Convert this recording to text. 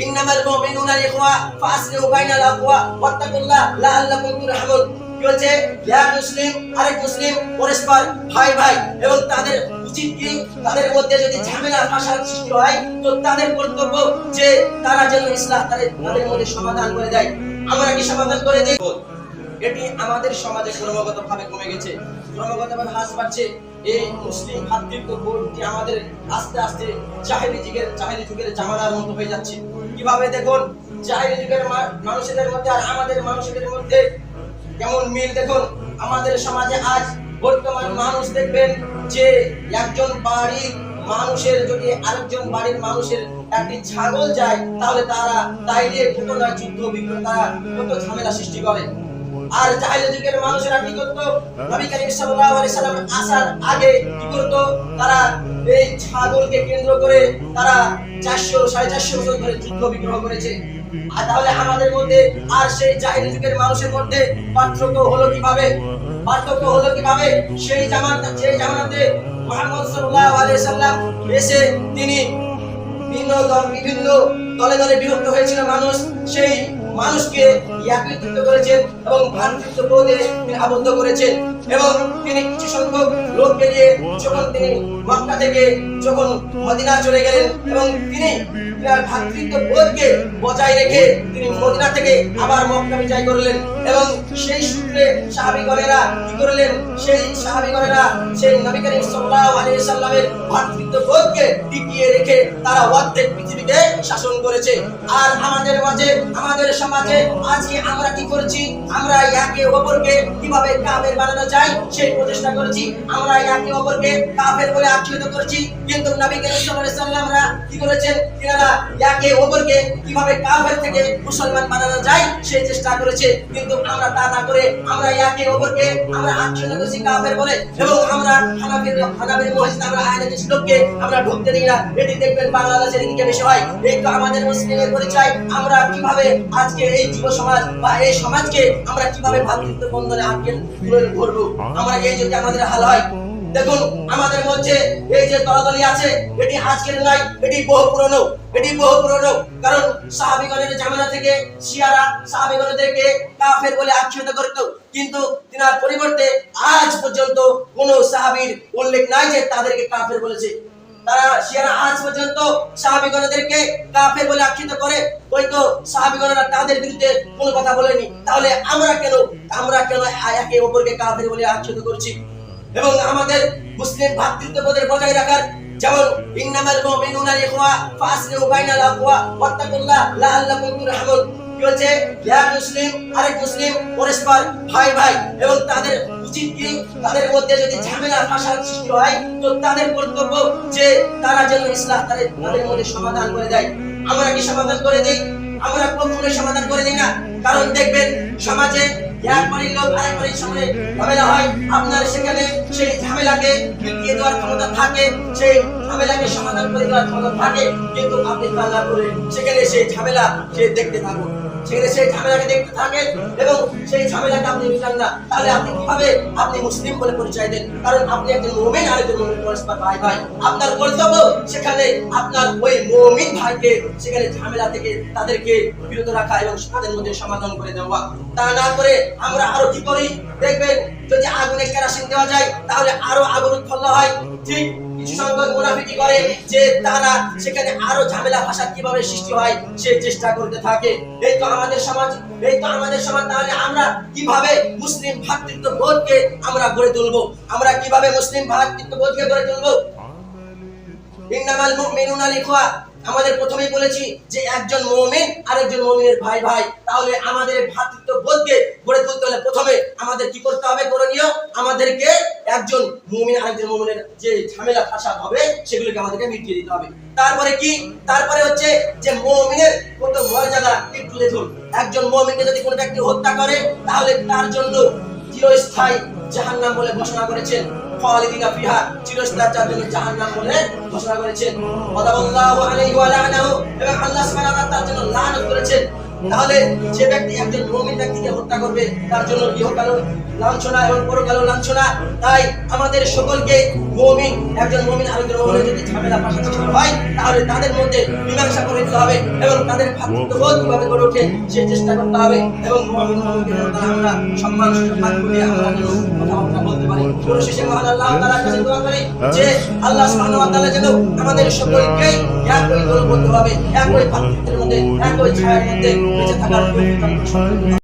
ইন্নামাল মুমিনুনা ইখওয়া ফাসলিহু বাইনাল আখওয়া ওয়াত্তাকুল্লাহ লাআল্লাকুম তুরহামুন। কি বলছে? এক মুসলিম আরেক মুসলিম পরস্পর ভাই ভাই, এবং তাদের উচিত কি, তাদের মধ্যে যদি ঝামেলা ফাসাদ সৃষ্টি হয় তো তাদের কর্তব্য যে তারা যেন ইসলাহ তাদের মধ্যে সমাধান করে দেয়। আমরা কি সমাধান করে দেই? এটি আমাদের সমাজে ক্রমাগতভাবে কমে গেছে, ক্রমাগতভাবে হ্রাস পাচ্ছে। এই মুসলিম ভ্রাতৃত্ববোধটি আমাদের আস্তে আস্তে জাহেলি যুগের জামানার মতো হয়ে যাচ্ছে। কিভাবে দেখুন, জাহেলি যুগের মানুষদের মধ্যে আর আমাদের মানুষদের মধ্যে কেমন মিল দেখুন। আমাদের সমাজে আজ বর্তমান মানুষ দেখবেন যে একজন বাড়ির মানুষের যদি আরেকজন বাড়ির মানুষের একটি ছাগল যায় তাহলে তারা তাই নিয়ে কত না যুদ্ধ বিগ্রহ, তারা কত ঝামেলা সৃষ্টি করে। আর জাহেলি যুগের মানুষেরা কি করতো? নবী করিম সাল্লাল্লাহু আলাইহি সাল্লাম আসার আগে কি করতো? তারা এই ছাগলকে কেন্দ্র করে তারা 400-450 বছর ধরে যুদ্ধ বিগ্রহ করেছে। আর তাহলে আমাদের মধ্যে আর সেই জাহেলি যুগের মানুষের মধ্যে পার্থক্য হলো কিভাবে? সেই জামানাতে মুহাম্মদ সাল্লাল্লাহু আলাইহি সাল্লাম এসে তিনি বিভিন্ন দলে দলে বিভক্ত হয়েছিল মানুষ, সেই মানুষকে একত্রিত করেছেন এবং ভ্রাতৃত্ববোধে আবদ্ধ করেছেন। এবং তিনি কিছু সংখ্যক লোককে নিয়ে যখন তিনি মক্কা থেকে যখন মদিনা চলে গেলেন এবং তিনি তার ভ্রাতৃত্ববোধকে বজায় রেখে তিনি মদিনা থেকে আবার মক্কা বিজয় করলেন। এবং সেই সূত্রে সাহাবীগণেরা কি করলেন? সেই নবী করিম সাল্লাল্লাহু আলাইহি সাল্লামের ভ্রাতৃত্ববোধকে টিকিয়ে রেখে তারা অর্ধেক পৃথিবীতে শাসন করেছে। আর আমাদের মাঝে, আমাদের সমাজে আজকে আমরা কি করছি? আমরা একে অপরকে কিভাবে কাফের বানানো যায় সেই প্রচেষ্টা করছি। আমরা একে অপরকে কাফের বলে আখ্যায়িত করছি, কিন্তু নবী করিম সাল্লাল্লাহু আলাইহি সাল্লামরা কি করেছেন? তিনারা একে অপরকে কিভাবে কাফের থেকে মুসলমান বানানো যায় সেই চেষ্টা করেছে। কিন্তু আমরা তা না করে আমরা একে অপরকে আমরা আখ্যায়িত করছি কাফের বলে, এবং আমরা হানাফির মসজিদে আমরা আয়াতে লোককে আমরা ঢুকতে দিই না। এটি দেখবেন বাংলাদেশের দিকে বেশি হয়। এই তো আমাদের মুসলিমের পরিচয়। আমরা কিভাবে আজকে এই যুব সমাজ বা এই সমাজকে আমরা কিভাবে ভ্রাতৃত্ব বন্ধনে আটকে ধরবো? আমরা এই যদি আমাদের হাল হয়, দেখুন আমাদের মধ্যে এই যে দলাদলি আছে এটি আজকের নয়, এটি বহু পুরনো। কারণ সাহাবীগণের জামানা থেকে শিয়ারা সাহাবীগণদেরকে কাফের বলে আখ্যায়িত করত, কিন্তু তিনার পরিবর্তে আজ পর্যন্ত কোন সাহাবীর উল্লেখ নাই যে তাদেরকে কাফের বলেছে। তারা শিয়ারা আজ পর্যন্ত সাহাবীগণদেরকে কাফের বলে আখ্যায়িত করে, হয়তো সাহাবীগণরা তাদের বিরুদ্ধে কোনো কথা বলেনি। তাহলে আমরা কেন একে অপরকে কাফের বলে আখ্যায়িত করছি? এবং আমাদের মুসলিম ভ্রাতৃত্ববোধের বজায় রাখার, যেমন ইন্নামাল মুমিনুনা ইখওয়া ফাসলিহু বাইনাল আখওয়া ওয়াত্তাকুল্লাহ লাআল্লাকুম তুরহামুন। কি বলছে? এক মুসলিম আরেক মুসলিম পরস্পর ভাই ভাই, এবং তাদের উচিত কি, তাদের মধ্যে যদি ঝামেলা ফাসাদ সৃষ্টি হয় তো তাদের কর্তব্য যে তারা যেন ইসলাহ তাদের মধ্যে সমাধান করে দেয়। আমরা কি সমাধান করে দেই? আমরা কখনোই সমাধান করে দিই না। কারণ দেখবেন সমাজে এক বাড়ির লোক আরেক বাড়ির সঙ্গে ঝামেলা হয়, আপনার সেখানে সেই ঝামেলাকে মিটিয়ে দেওয়ার ক্ষমতা থাকে, সেই ঝামেলাকে সমাধান করে দেওয়ার ক্ষমতা থাকে, কিন্তু আপনি তা না করে সেখানে সেই ঝামেলা দেখতে থাকুন, এবং সেই ঝামেলাকে আপনি মিটান না। তাহলে আপনি কিভাবে আপনি মুসলিম বলে পরিচয় দেন? কারণ আপনি একজন মুমিন আরেকজন মুমিন পরস্পর ভাই ভাই। আপনার কর্তব্য সেখানে আপনার ওই মুমিন ভাইকে সেখানে ঝামেলা থেকে তাদেরকে বিরত রাখা এবং তাদের মধ্যে সমাধান করে দেওয়া। তা না করে আমরা আরো কি করি? দেখবেন যদি আগুনে কেরোসিন দেওয়া যায় তাহলে আরো আগুন উৎপন্ন হয়। ঠিক কিছু সংখ্যক মুনাফিকি করে যে তারা সেখানে আরো ঝামেলা ফাসাদ কিভাবে সৃষ্টি হয় সেই চেষ্টা করতে থাকে। এই তো আমাদের সমাজ। তাহলে আমরা কিভাবে মুসলিম ভ্রাতৃত্ববোধকে আমরা গড়ে তুলবো? ইন্নামাল মুমিনুনা ইখওয়া, আমাদের প্রথমেই বলেছি যে একজন মুমিন আরেকজন মুমিনের ভাই ভাই। তাহলে আমাদের ভ্রাতৃত্ববোধকে গড়ে তুলতে হলে প্রথমে আমাদের কি করতে হবে? করণীয়, আমাদেরকে একজন মুমিন আরেকজন মুমিনের যে ঝামেলা ফাসাদ হবে সেগুলোকে আমাদেরকে মিটিয়ে দিতে হবে। তারপরে হচ্ছে যে মুমিনের কত মর্যাদা একটু দেখুন। একজন মুমিনকে যদি কোনো ব্যক্তি হত্যা করে তাহলে তার জন্য চিরস্থায়ী জাহান্নাম বলে ঘোষণা করেছেন। খালিদিনা ফিহা, চিরস্থায়ী জন্য জাহান্নাম বলে ঘোষণা করেছেন। ওয়াদাল্লাহু আলাইহি ওয়া লা'নাহু, এবং আল্লাহ সুবহানাহু ওয়া তাআলা তার জন্য লানত করেছেন। তাহলে যে ব্যক্তি একজন মুমিন ব্যক্তিকে হত্যা করবে তার জন্য ইহকাল লাঞ্ছনা এবং পরকাল লাঞ্ছনা। তাই আমাদের সকলকে একজন মুমিন আরেকজন মুমিনের যদি ঝামেলা ফাসাদ হয় তাহলে তাদের মধ্যে মীমাংসা করে দিতে হবে এবং তাদের ভ্রাতৃত্ববোধ কিভাবে গড়ে ওঠে সে চেষ্টা করতে হবে এবং মুমিনদের দ্বারা আমরা সম্মান সুযোগ করে আমরা যেন কথাবার্তা বলতে পারি। পরিশেষে মহান আল্লাহ তাআলার কাছে দোয়া করি যে আল্লাহ সুবহানাহু ওয়া তাআলা যেন আমাদের সকলকে একই দলবদ্ধভাবে একই ভ্রাতৃত্বের মধ্যে একই ছায়ার মধ্যে বেঁচে থাকার তৌফিক দান করেন।